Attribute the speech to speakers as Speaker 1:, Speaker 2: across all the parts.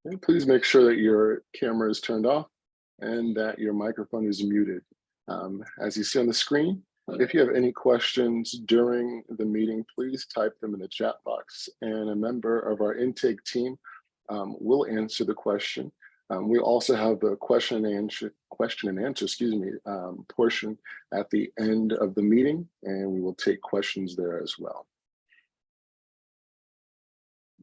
Speaker 1: And please make sure that your camera is turned off and that your microphone is muted. As you see on the screen, if you have any questions during the meeting, please type them in the chat box and a member of our intake team will answer the question. We also have the question and answer, portion at the end of the meeting, and we will take questions there as well.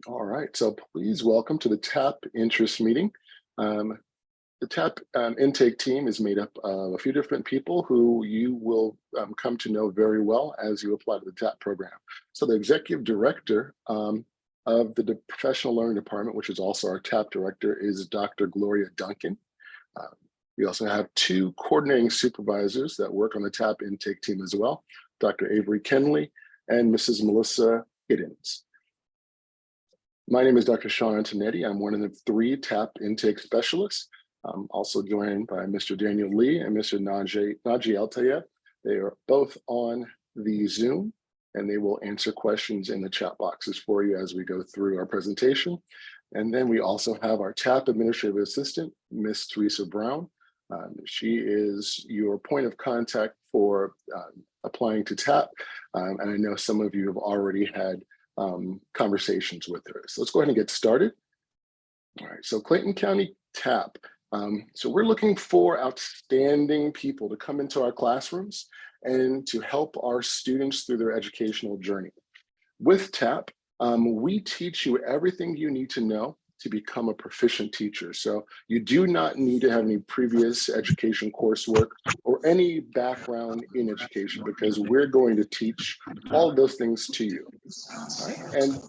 Speaker 1: All right, so please welcome to the TAPP interest meeting. The TAPP intake team is made up of a few different people who you will come to know very well as you apply to the TAPP program. So the executive director of the professional learning department, which is also our TAPP director, is Dr. Gloria Duncan. We also have two coordinating supervisors that work on the TAPP intake team as well, Dr. Avery Kenley and Mrs. Melissa Giddens. My name is Dr. Sean Antonetti. I'm one of the three TAPP intake specialists. I'm also joined by Mr. Daniel Lee and Mr. Naji Altayeb. They are both on the Zoom, and they will answer questions in the chat boxes for you as we go through our presentation. And then we also have our TAPP administrative assistant, Miss Teresa Brown. She is your point of contact for applying to TAPP, and I know some of you have already had conversations with her. So let's go ahead and get started. All right, so Clayton County TAPP. So we're looking for outstanding people to come into our classrooms and to help our students through their educational journey. With TAPP, we teach you everything you need to know to become a proficient teacher. So you do not need to have any previous education coursework or any background in education, because we're going to teach all of those things to you. All right? And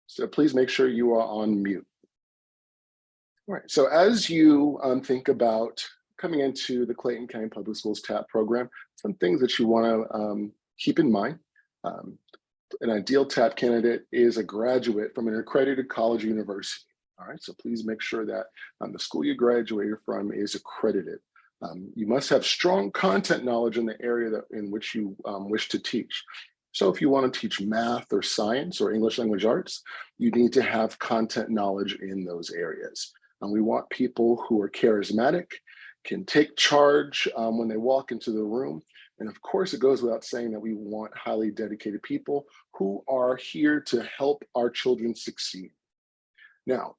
Speaker 1: so please make sure you are on mute. All right, so as you think about coming into the Clayton County Public Schools TAPP program, some things that you want to keep in mind. An ideal TAPP candidate is a graduate from an accredited college or university. All right, so please make sure that the school you graduated from is accredited. You must have strong content knowledge in the area in which you wish to teach. So if you want to teach math or science or English language arts, you need to have content knowledge in those areas. And we want people who are charismatic, can take charge when they walk into the room. And of course, it goes without saying that we want highly dedicated people who are here to help our children succeed. Now,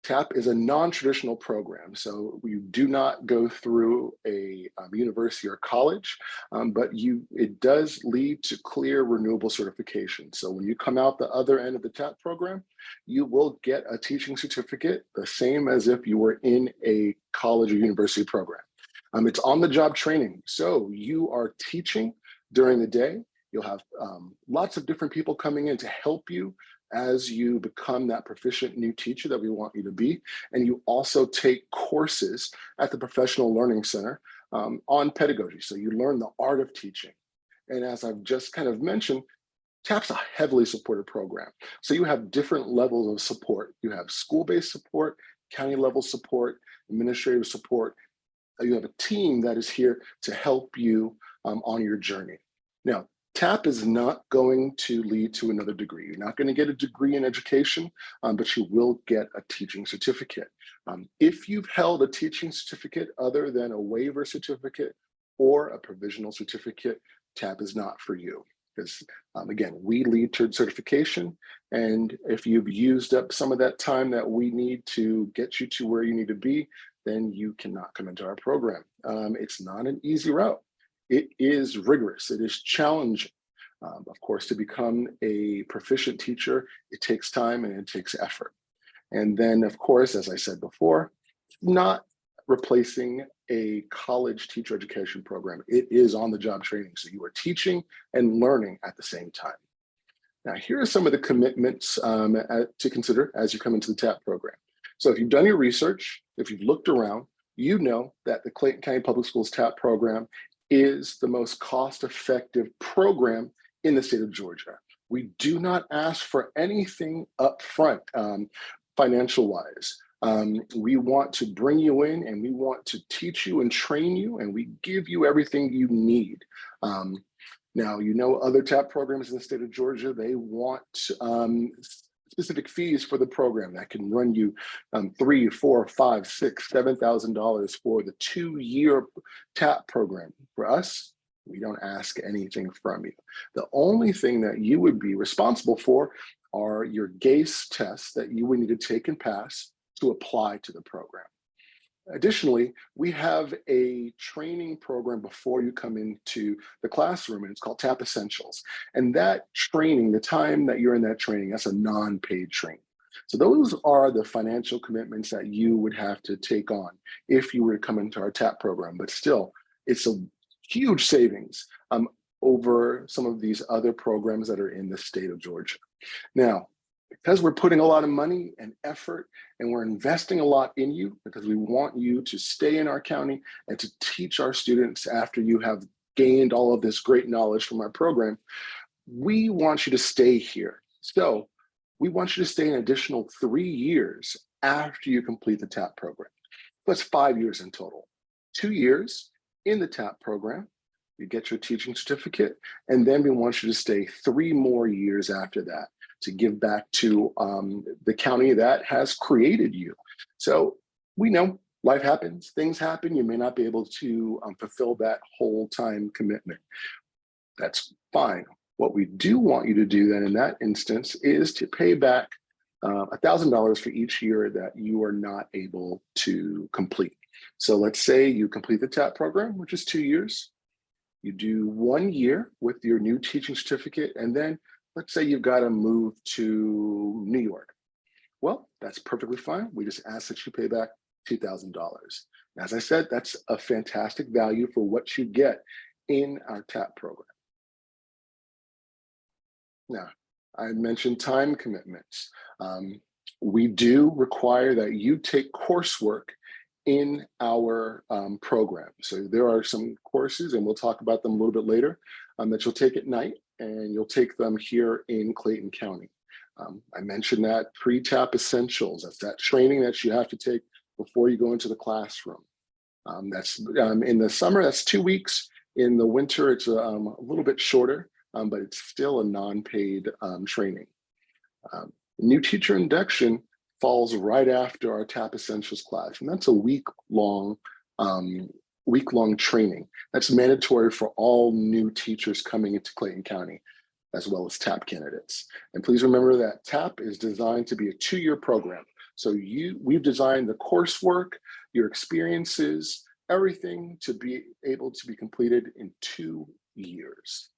Speaker 1: TAPP is a non-traditional program, so we do not go through a university or college, but it does lead to clear renewable certification. So when you come out the other end of the TAPP program, you will get a teaching certificate, the same as if you were in a college or university program. It's on-the-job training, so you are teaching during the day. You'll have lots of different people coming in to help you as you become that proficient new teacher that we want you to be. And you also take courses at the Professional Learning Center on pedagogy. So you learn the art of teaching. And as I've just kind of mentioned, TAPP's a heavily supported program. So you have different levels of support. You have school-based support, county level support, administrative support. You have a team that is here to help you on your journey. Now, TAPP is not going to lead to another degree. You're not going to get a degree in education, but you will get a teaching certificate. If you've held a teaching certificate other than a waiver certificate or a provisional certificate, TAPP is not for you. Because again, we lead to certification. And if you've used up some of that time that we need to get you to where you need to be, then you cannot come into our program. It's not an easy route. It is rigorous, it is challenging. Of course, to become a proficient teacher, it takes time and it takes effort. And then, of course, as I said before, not replacing a college teacher education program. It is on-the-job training, so you are teaching and learning at the same time. Now, here are some of the commitments to consider as you come into the TAPP program. So if you've done your research, if you've looked around, you know that the Clayton County Public Schools TAPP program is the most cost-effective program in the state of Georgia. We do not ask for anything up front, financial-wise. We want to bring you in and we want to teach you and train you, and we give you everything you need. Now, you know, other TAPP programs in the state of Georgia, they want specific fees for the program that can run you $3, $4, $5, $6, $7,000 for the 2-year TAPP program. For us, we don't ask anything from you. The only thing that you would be responsible for are your GACE tests that you would need to take and pass to apply to the program. Additionally, we have a training program before you come into the classroom, and it's called TAPP Essentials. And that training, the time that you're in that training, that's a non-paid training. So those are the financial commitments that you would have to take on if you were to come into our TAPP program. But still, it's a huge savings over some of these other programs that are in the state of Georgia. Now, because we're putting a lot of money and effort and we're investing a lot in you, because we want you to stay in our county and to teach our students after you have gained all of this great knowledge from our program, we want you to stay here. So we want you to stay an additional 3 years after you complete the TAPP program. That's 5 years in total. 2 years in the TAPP program, you get your teaching certificate, and then we want you to stay 3 more years after that to give back to the county that has created you. So we know life happens, things happen, you may not be able to fulfill that whole time commitment. That's fine. What we do want you to do then in that instance is to pay back $1,000 for each year that you are not able to complete. So let's say you complete the TAPP program, which is 2 years. You do 1 year with your new teaching certificate, and then let's say you've got to move to New York. Well, that's perfectly fine. We just ask that you pay back $2,000. As I said, that's a fantastic value for what you get in our TAPP program. Now, I mentioned time commitments. We do require that you take coursework in our program. So there are some courses, and we'll talk about them a little bit later, that you'll take at night, and you'll take them here in Clayton County. I mentioned that pre-TAPP Essentials. That's that training that you have to take before you go into the classroom. That's in the summer, that's 2 weeks. In the winter, it's a little bit shorter, but it's still a non-paid training. New teacher induction falls right after our TAPP Essentials class, and that's a week-long training. That's mandatory for all new teachers coming into Clayton County, as well as TAPP candidates. And please remember that TAPP is designed to be a 2-year program. So we've designed the coursework, your experiences, everything to be able to be completed in 2 years.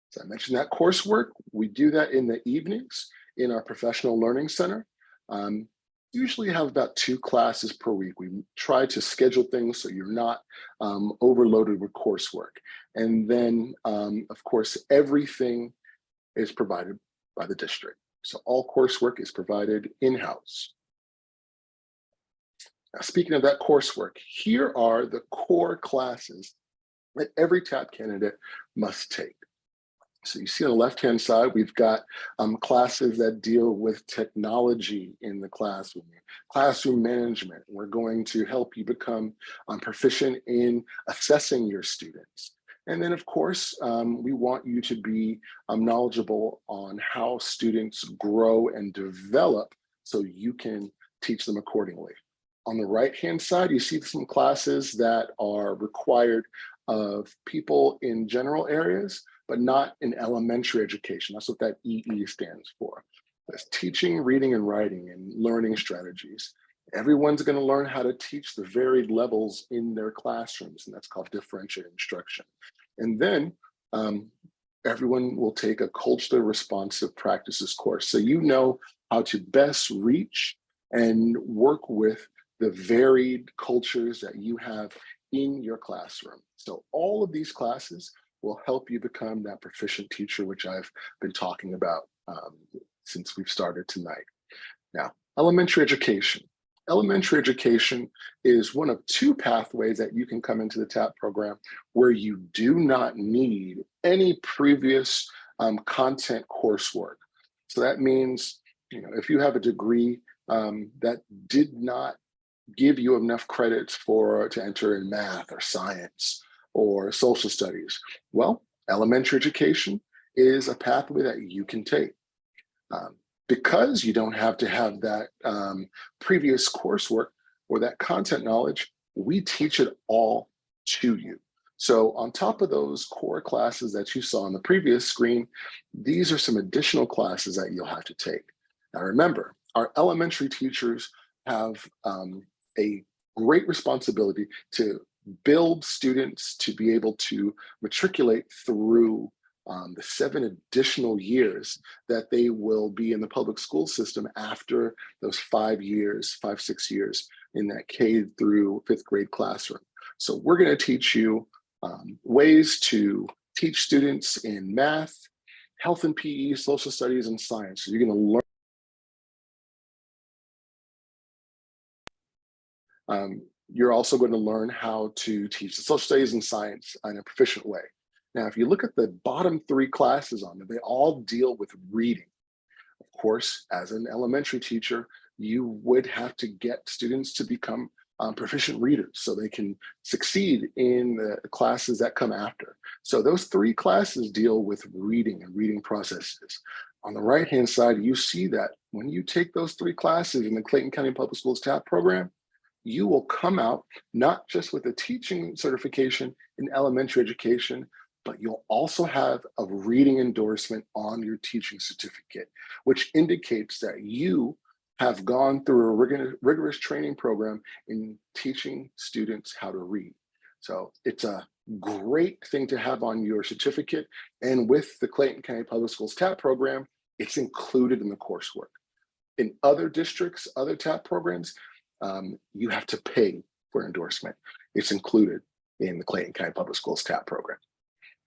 Speaker 1: So I mentioned that coursework, we do that in the evenings in our professional learning center. Usually have about 2 classes per week. We try to schedule things so you're not overloaded with coursework. And then, of course, everything is provided by the district. So all coursework is provided in-house. Now, speaking of that coursework, here are the core classes that every TAPP candidate must take. So you see on the left-hand side, we've got classes that deal with technology in the classroom management. We're going to help you become proficient in assessing your students. And then, of course, we want you to be knowledgeable on how students grow and develop so you can teach them accordingly. On the right-hand side, you see some classes that are required of people in general areas, but not in elementary education. That's what that EE stands for. That's teaching, reading, and writing, and learning strategies. Everyone's going to learn how to teach the varied levels in their classrooms, and that's called differentiated instruction. And then everyone will take a culturally responsive practices course. So you know how to best reach and work with the varied cultures that you have in your classroom. So all of these classes will help you become that proficient teacher, which I've been talking about since we've started tonight. Now, elementary education. Elementary education is one of 2 pathways that you can come into the TAPP program where you do not need any previous content coursework. So that means, if you have a degree that did not give you enough credits to enter in math or science or social studies, well, elementary education is a pathway that you can take. Because you don't have to have that previous coursework or that content knowledge, we teach it all to you. So on top of those core classes that you saw on the previous screen, these are some additional classes that you'll have to take. Now remember, our elementary teachers have a great responsibility to build students to be able to matriculate through the 7 additional years that they will be in the public school system after those 5 years, 6 years in that K through 5th grade classroom. So we're going to teach you ways to teach students in math, health and PE, social studies, and science. So you're going to learn. You're also going to learn how to teach the social studies and science in a proficient way. Now, if you look at the bottom 3 classes on them, they all deal with reading. Of course, as an elementary teacher, you would have to get students to become proficient readers so they can succeed in the classes that come after. So those 3 classes deal with reading and reading processes. On the right-hand side, you see that when you take those 3 classes in the Clayton County Public Schools TAPP program, you will come out not just with a teaching certification in elementary education, but you'll also have a reading endorsement on your teaching certificate, which indicates that you have gone through a rigorous training program in teaching students how to read. So it's a great thing to have on your certificate. And with the Clayton County Public Schools TAPP program, it's included in the coursework. In other districts, other TAPP programs, you have to pay for endorsement. It's included in the Clayton County Public Schools TAPP program.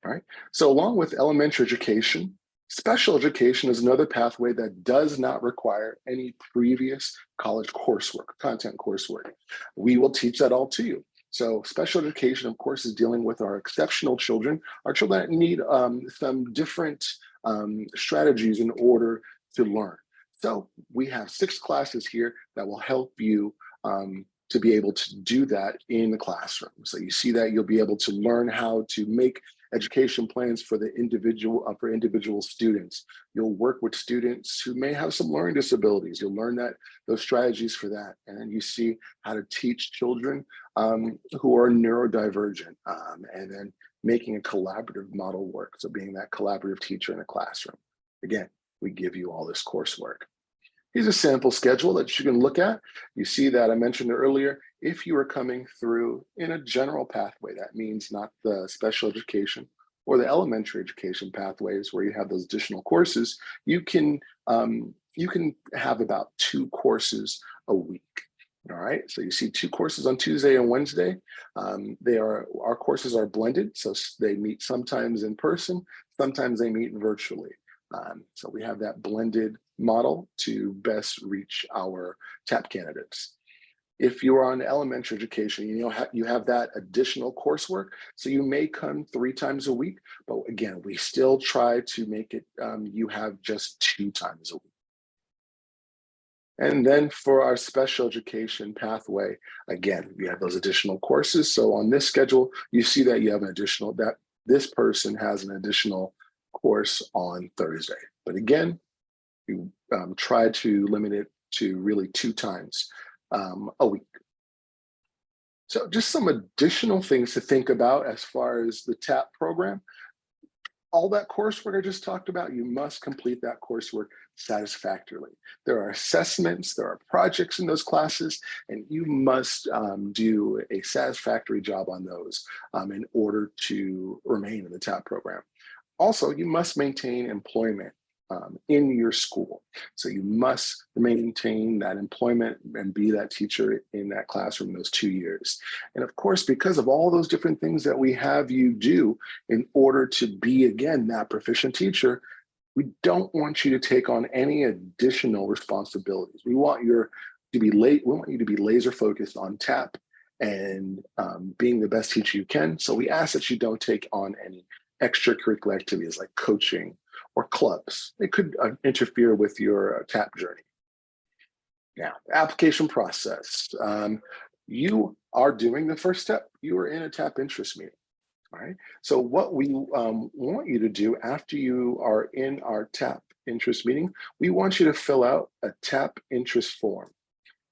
Speaker 1: All right. So along with elementary education, special education is another pathway that does not require any previous college coursework, content coursework. We will teach that all to you. So special education, of course, is dealing with our exceptional children, our children that need some different strategies in order to learn. So we have 6 classes here that will help you to be able to do that in the classroom. So you see that you'll be able to learn how to make education plans for the individual students. You'll work with students who may have some learning disabilities. You'll learn those strategies for that. And then you see how to teach children who are neurodivergent, and then making a collaborative model work. So being that collaborative teacher in a classroom. Again, we give you all this coursework. Here's a sample schedule that you can look at. You see that I mentioned earlier, if you are coming through in a general pathway, that means not the special education or the elementary education pathways where you have those additional courses, you can have about 2 courses a week. All right, so you see 2 courses on Tuesday and Wednesday. Our courses are blended, so they meet sometimes in person, sometimes they meet virtually. So we have that blended model to best reach our TAPP candidates. If you are on elementary education, you have that additional coursework, so you may come 3 times a week, but again, we still try to make it you have just 2 times a week. And then for our special education pathway, again, we have those additional courses. So on this schedule, you see that you have an additional, that this person has an additional course on Thursday. But again, you try to limit it to really 2 times a week. So just some additional things to think about as far as the TAPP program. All that coursework I just talked about, you must complete that coursework satisfactorily. There are assessments, there are projects in those classes, and you must do a satisfactory job on those in order to remain in the TAPP program. Also, you must maintain employment in your school. So you must maintain that employment and be that teacher in that classroom those 2 years. And of course, because of all those different things that we have you do in order to be, again, that proficient teacher, we don't want you to take on any additional responsibilities. We want you to be laser focused on TAPP and being the best teacher you can. So we ask that you don't take on any extracurricular activities like coaching or clubs. They could interfere with your TAPP journey. Now, application process. You are doing the first step. You are in a TAPP interest meeting. All right. So what we want you to do after you are in our TAPP interest meeting, we want you to fill out a TAPP interest form.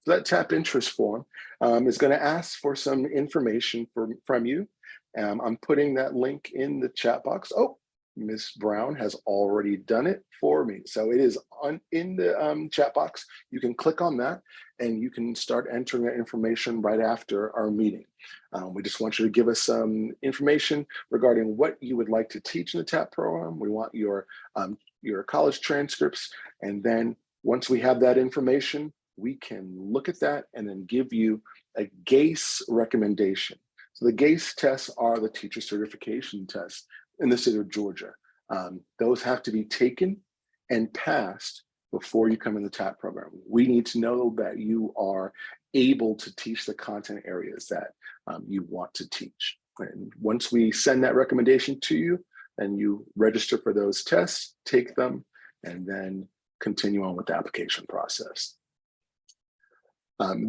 Speaker 1: So that TAPP interest form is going to ask for some information from you. I'm putting that link in the chat box. Oh, Ms. Brown has already done it for me. So it is in the chat box. You can click on that and you can start entering that information right after our meeting. We just want you to give us some information regarding what you would like to teach in the TAPP program. We want your college transcripts. And then once we have that information, we can look at that and then give you a GACE recommendation. So the GACE tests are the teacher certification tests in the state of Georgia. Those have to be taken and passed before you come in the TAPP program. We need to know that you are able to teach the content areas that you want to teach. And once we send that recommendation to you, then you register for those tests, take them, and then continue on with the application process.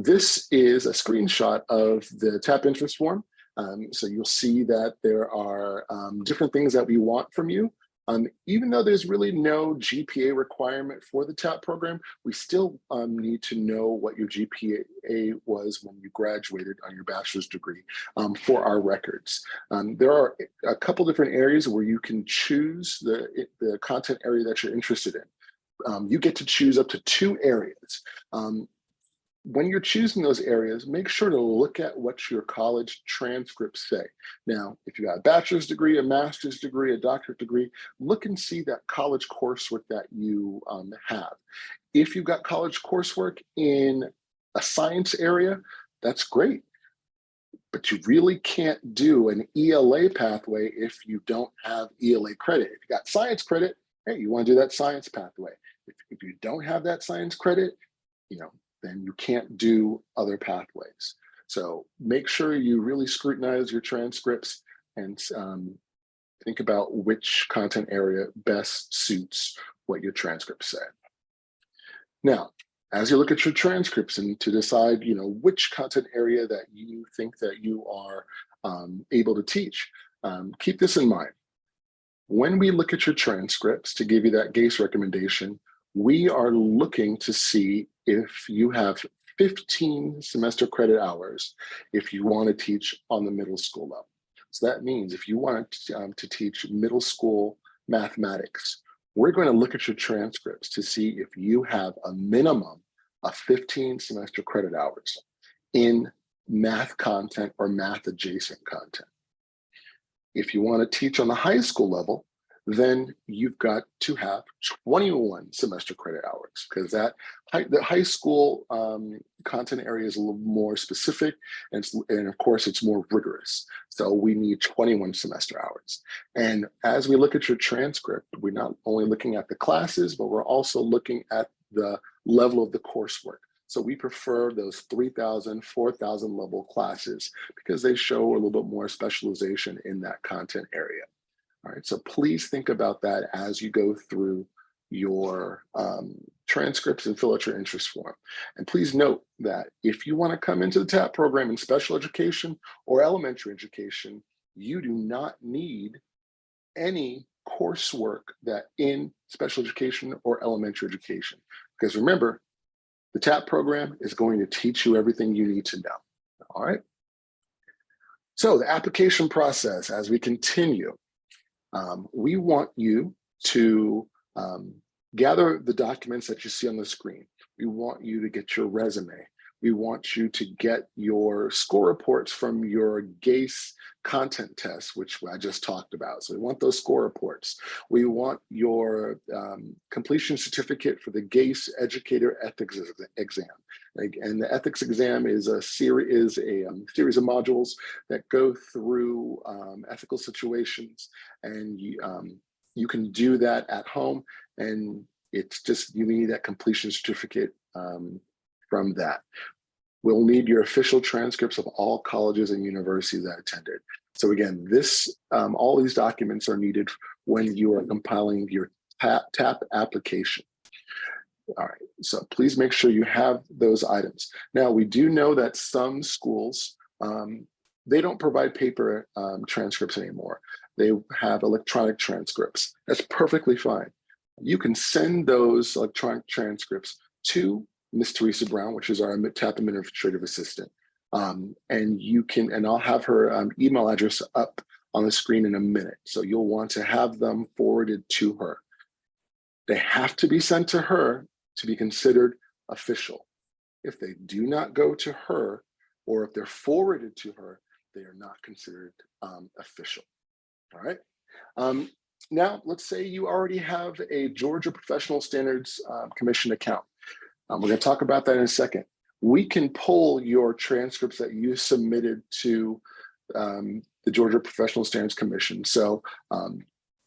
Speaker 1: This is a screenshot of the TAPP interest form. So you'll see that there are different things that we want from you. Even though there's really no GPA requirement for the TAPP program, we still need to know what your GPA was when you graduated on your bachelor's degree for our records. There are a couple different areas where you can choose the content area that you're interested in. You get to choose up to 2 areas. When you're choosing those areas, make sure to look at what your college transcripts say. Now, if you got a bachelor's degree, a master's degree, a doctorate degree, look and see that college coursework that you have. If you've got college coursework in a science area, that's great. But you really can't do an ELA pathway if you don't have ELA credit. If you got science credit, hey, you want to do that science pathway. If you don't have that science credit, then you can't do other pathways. So make sure you really scrutinize your transcripts and think about which content area best suits what your transcripts say. Now, as you look at your transcripts and to decide, which content area that you think that you are able to teach, keep this in mind. When we look at your transcripts to give you that GACE recommendation, we are looking to see if you have 15 semester credit hours if you want to teach on the middle school level. So that means if you want to teach middle school mathematics, we're going to look at your transcripts to see if you have a minimum of 15 semester credit hours in math content or math adjacent content. If you want to teach on the high school level, then you've got to have 21 semester credit hours, because the high school content area is a little more specific, and of course it's more rigorous. So we need 21 semester hours. And as we look at your transcript, we're not only looking at the classes, but we're also looking at the level of the coursework. So we prefer those 3,000, 4,000 level classes because they show a little bit more specialization in that content area. All right, so please think about that as you go through your transcripts and fill out your interest form. And please note that if you want to come into the TAPP program in special education or elementary education, you do not need any coursework that in special education or elementary education. Because remember, the TAPP program is going to teach you everything you need to know. All right. So the application process, as we continue, we want you to gather the documents that you see on the screen. We want you to get your resume. We want you to get your score reports from your GACE content tests, which I just talked about. So we want those score reports. We want your completion certificate for the GACE Educator Ethics Exam. And the ethics exam is a series of modules that go through ethical situations, and you can do that at home, and it's just you need that completion certificate from that. We'll need your official transcripts of all colleges and universities that attended. So again, all these documents are needed when you are compiling your TAPP application. All right, so please make sure you have those items. Now, we do know that some schools, they don't provide paper transcripts anymore. They have electronic transcripts. That's perfectly fine. You can send those electronic transcripts to Miss Teresa Brown, which is our TAPP administrative assistant. And I'll have her email address up on the screen in a minute. So you'll want to have them forwarded to her. They have to be sent to her to be considered official. If they do not go to her, or if they're forwarded to her, they are not considered official. All right. Now, let's say you already have a Georgia Professional Standards Commission account. We're going to talk about that in a second. We can pull your transcripts that you submitted to the Georgia Professional Standards Commission. So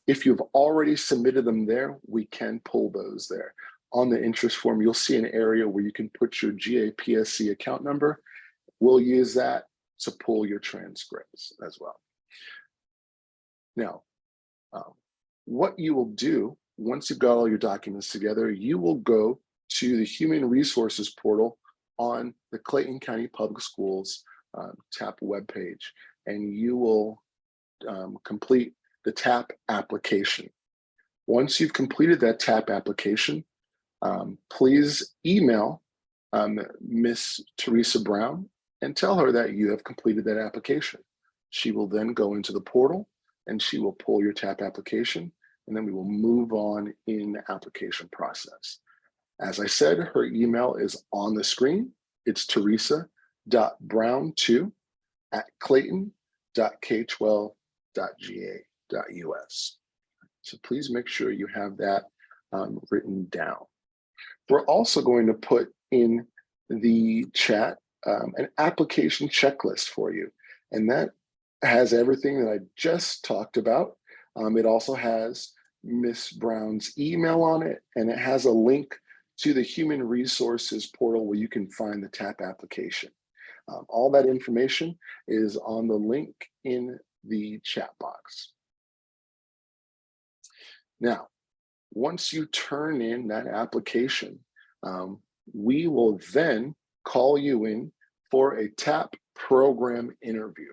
Speaker 1: if you've already submitted them there, we can pull those there. On the interest form, you'll see an area where you can put your GAPSC account number. We'll use that to pull your transcripts as well. Now, what you will do once you've got all your documents together, you will go to the Human Resources portal on the Clayton County Public Schools TAPP webpage, and you will complete the TAPP application. Once you've completed that TAPP application, please email Miss Teresa Brown and tell her that you have completed that application. She will then go into the portal and she will pull your TAPP application, and then we will move on in the application process. As I said, her email is on the screen. It's teresa.brown2@clayton.k12.ga.us. So please make sure you have that written down. We're also going to put in the chat an application checklist for you, and that has everything that I just talked about. It also has Miss Brown's email on it, and it has a link to the Human Resources portal where you can find the TAPP application. All that information is on the link in the chat box. Now, once you turn in that application, we will then call you in for a TAPP program interview.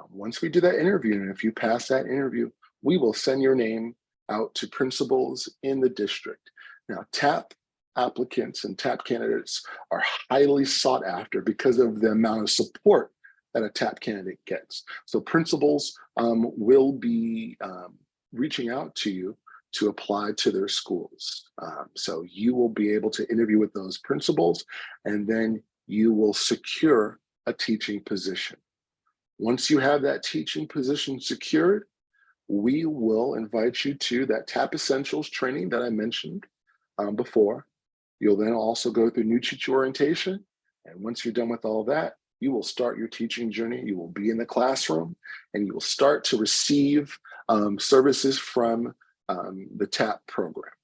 Speaker 1: Once we do that interview, and if you pass that interview, we will send your name out to principals in the district. Now, TAPP applicants and TAPP candidates are highly sought after because of the amount of support that a TAPP candidate gets. So principals will be reaching out to you to apply to their schools. So you will be able to interview with those principals, and then you will secure a teaching position. Once you have that teaching position secured, we will invite you to that TAPP Essentials training that I mentioned before. You'll then also go through new teacher orientation. And once you're done with all that, you will start your teaching journey. You will be in the classroom, and you will start to receive services from the TAPP program.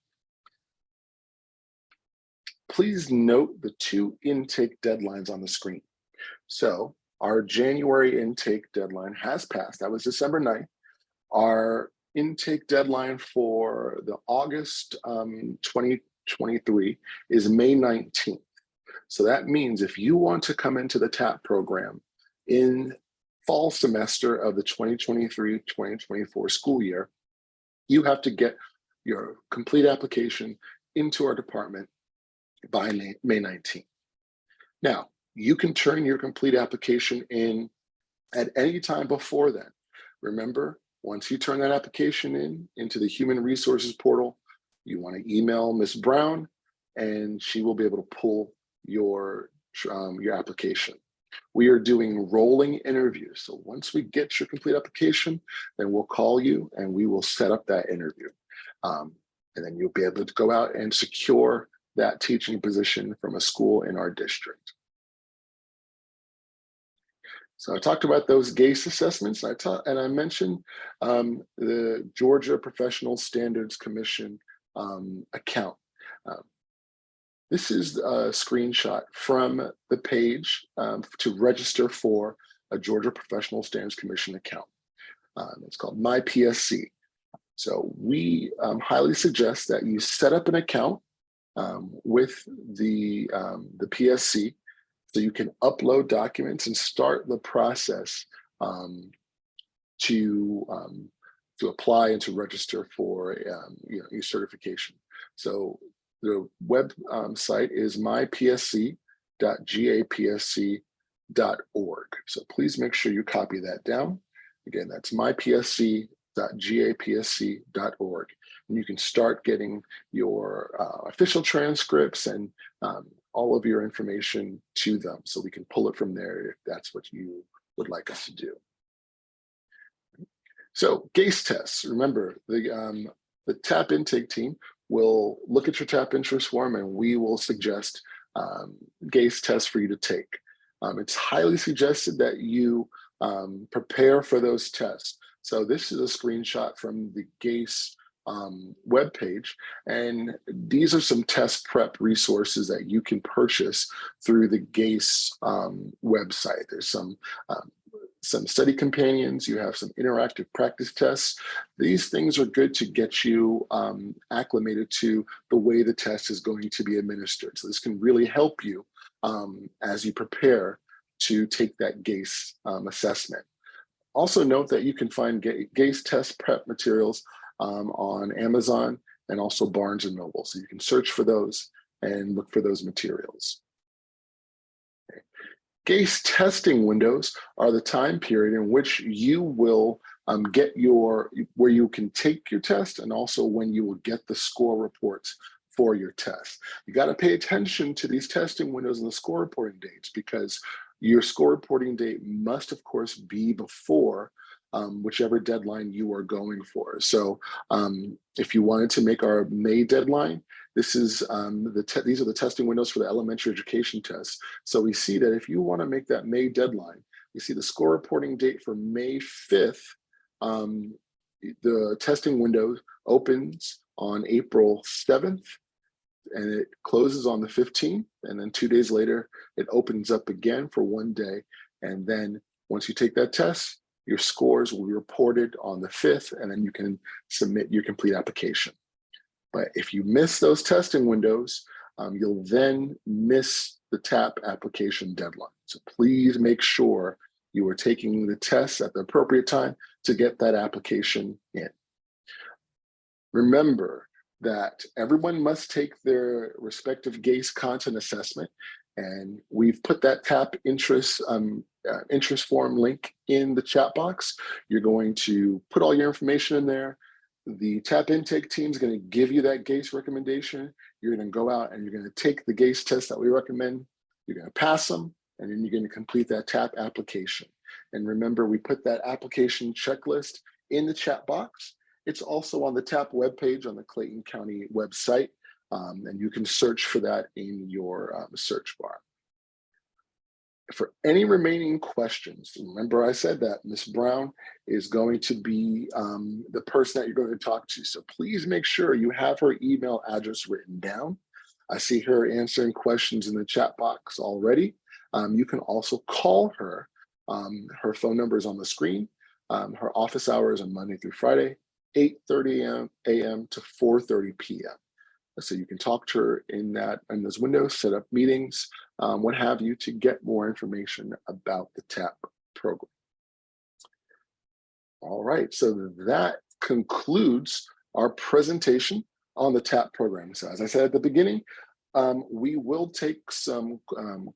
Speaker 1: Please note the two intake deadlines on the screen. So our January intake deadline has passed. That was December 9th. Our intake deadline for the August 2023 is May 19th. So that means if you want to come into the TAPP program in fall semester of the 2023-2024 school year, you have to get your complete application into our department by May 19th. Now, you can turn your complete application in at any time before then. Remember, once you turn that application into the Human Resources portal, you want to email Ms. Brown, and she will be able to pull your application. We are doing rolling interviews. So once we get your complete application, then we'll call you and we will set up that interview. And then you'll be able to go out and secure that teaching position from a school in our district. So I talked about those GACE assessments, and I mentioned the Georgia Professional Standards Commission account. This is a screenshot from the page to register for a Georgia Professional Standards Commission account. It's called My PSC. So we highly suggest that you set up an account with the PSC so you can upload documents and start the process to apply and to register for e-certification. So the web site is mypsc.gapsc.org. So please make sure you copy that down. Again, that's mypsc.gapsc.org. And you can start getting your official transcripts and all of your information to them, so we can pull it from there if that's what you would like us to do. So GACE tests, remember the TAPP intake team will look at your TAPP interest form and we will suggest GACE tests for you to take. It's highly suggested that you prepare for those tests. So this is a screenshot from the GACE webpage, and these are some test prep resources that you can purchase through the GACE website. There's some study companions, you have some interactive practice tests. These things are good to get you acclimated to the way the test is going to be administered. So this can really help you as you prepare to take that GACE assessment. Also note that you can find GACE test prep materials on Amazon and also Barnes and Noble. So you can search for those and look for those materials. Okay. GACE testing windows are the time period in which you will get where you can take your test, and also when you will get the score reports for your test. You got to pay attention to these testing windows and the score reporting dates, because your score reporting date must, of course, be before whichever deadline you are going for. So if you wanted to make our May deadline, this is these are the testing windows for the elementary education tests. So we see that if you want to make that May deadline, you see the score reporting date for May 5th. The testing window opens on April 7th, and it closes on the 15th, and then 2 days later it opens up again for 1 day. And then once you take that test, your scores will be reported on the 5th, and then you can submit your complete application. But if you miss those testing windows, you'll then miss the TAPP application deadline. So please make sure you are taking the tests at the appropriate time to get that application in. Remember that everyone must take their respective GACE content assessment, and we've put that TAPP interest form link in the chat box. You're going to put all your information in there. The TAPP intake team is going to give you that GACE recommendation. You're going to go out and you're going to take the GACE test that we recommend. You're going to pass them, and then you're going to complete that TAPP application. And remember, we put that application checklist in the chat box. It's also on the TAPP webpage on the Clayton County website, and you can search for that in your search bar. For any remaining questions, remember I said that Ms. Brown is going to be the person that you're going to talk to. So please make sure you have her email address written down. I see her answering questions in the chat box already. You can also call her. Her phone number is on the screen. Her office hours are Monday through Friday, 8:30 a.m. to 4:30 p.m. So you can talk to her in those windows, set up meetings, what have you, to get more information about the TAPP program. All right, so that concludes our presentation on the TAPP program. So as I said at the beginning, we will take some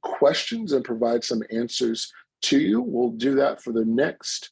Speaker 1: questions and provide some answers to you. We'll do that for the next